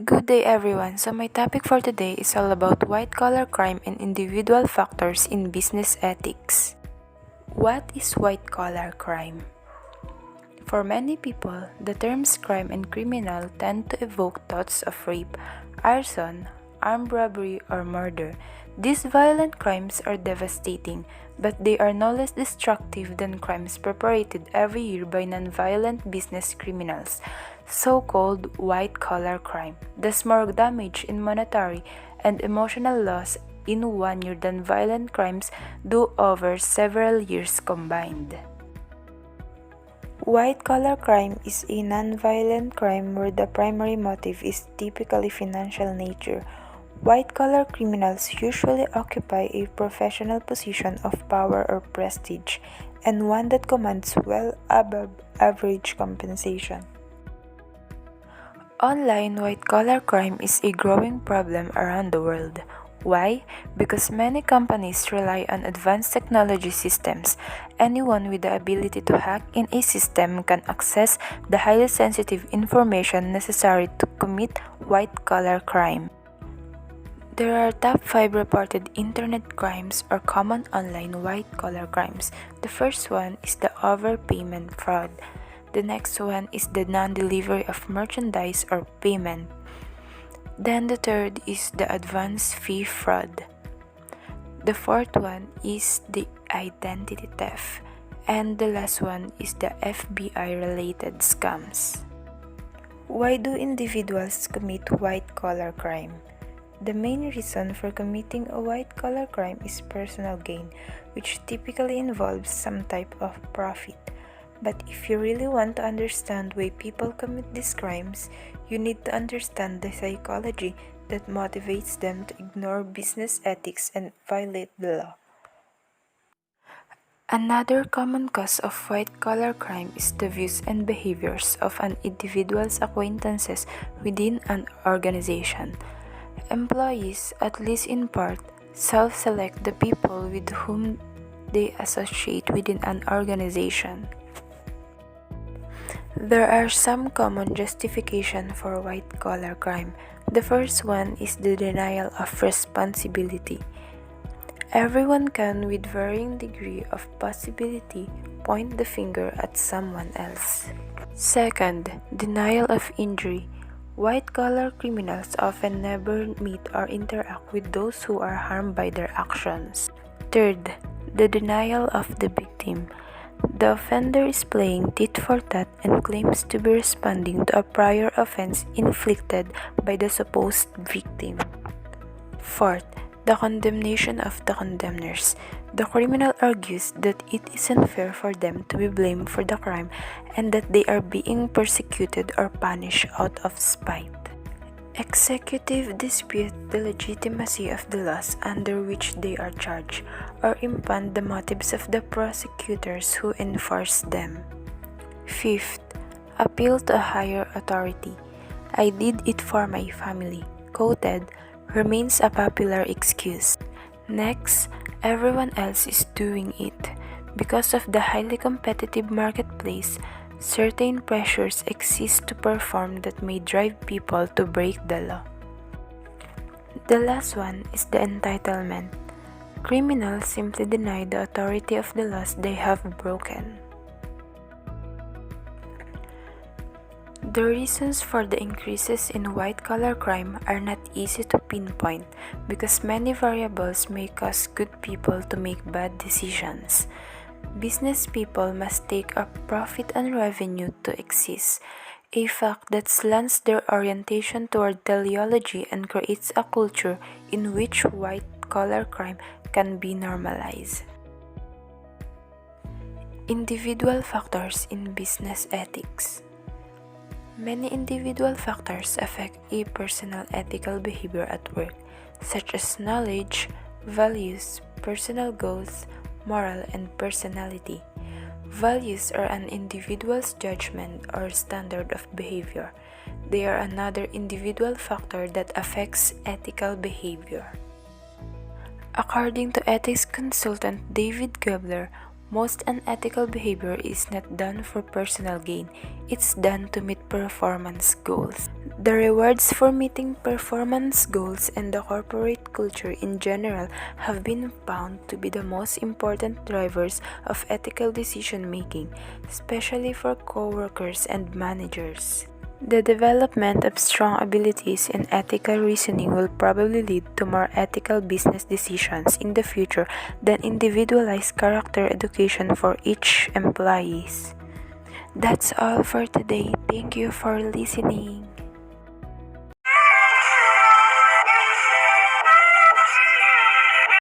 Good day, everyone. So, my topic for today is all about white collar crime and individual factors in business ethics. What is white collar crime? For many people, the terms crime and criminal tend to evoke thoughts of rape, arson, armed robbery, or murder. These violent crimes are devastating, but they are no less destructive than crimes perpetrated every year by non-violent business criminals, so-called white-collar crime, does more damage in monetary and emotional loss in 1 year than violent crimes do over several years combined. White-collar crime is a non-violent crime where the primary motive is typically financial nature. White-collar criminals usually occupy a professional position of power or prestige, and one that commands well above average compensation. Online white-collar crime is a growing problem around the world. Why? Because many companies rely on advanced technology systems. Anyone with the ability to hack in a system can access the highly sensitive information necessary to commit white-collar crime. There are top 5 reported internet crimes or common online white-collar crimes. The first one is the overpayment fraud. The next one is the non-delivery of merchandise or payment. Then the third is the advance fee fraud. The fourth one is the identity theft. And the last one is the FBI-related scams. Why do individuals commit white-collar crime? The main reason for committing a white-collar crime is personal gain, which typically involves some type of profit. But if you really want to understand why people commit these crimes, you need to understand the psychology that motivates them to ignore business ethics and violate the law. Another common cause of white-collar crime is the views and behaviors of an individual's acquaintances within an organization. Employees, at least in part, self-select the people with whom they associate within an organization. There are some common justifications for white-collar crime. The first one is the denial of responsibility. Everyone can, with varying degree of possibility, point the finger at someone else. Second, denial of injury. White-collar criminals often never meet or interact with those who are harmed by their actions. Third, the denial of the victim. The offender is playing tit for tat and claims to be responding to a prior offense inflicted by the supposed victim. Fourth, the condemnation of the condemners. The criminal argues that it is unfair for them to be blamed for the crime and that they are being persecuted or punished out of spite. Executive dispute the legitimacy of the laws under which they are charged, or impugn the motives of the prosecutors who enforce them. Fifth, appeal to a higher authority. "I did it for my family," quoted, remains a popular excuse. Next, everyone else is doing it. Because of the highly competitive marketplace, certain pressures exist to perform that may drive people to break the law. The last one is the entitlement. Criminals simply deny the authority of the laws they have broken. The reasons for the increases in white-collar crime are not easy to pinpoint because many variables may cause good people to make bad decisions. Business people must take a profit and revenue to exist, a fact that slants their orientation toward teleology and creates a culture in which white-collar crime can be normalized. Individual factors in business ethics. Many individual factors affect a personal ethical behavior at work, such as knowledge, values, personal goals, moral, and personality. Values are an individual's judgment or standard of behavior. They are another individual factor that affects ethical behavior. According to ethics consultant David Gebler, Most unethical behavior is not done for personal gain, it's done to meet performance goals. The rewards for meeting performance goals and the corporate culture in general have been found to be the most important drivers of ethical decision making, especially for coworkers and managers. The development of strong abilities in ethical reasoning will probably lead to more ethical business decisions in the future than individualized character education for each employees. That's all for today. Thank you for listening.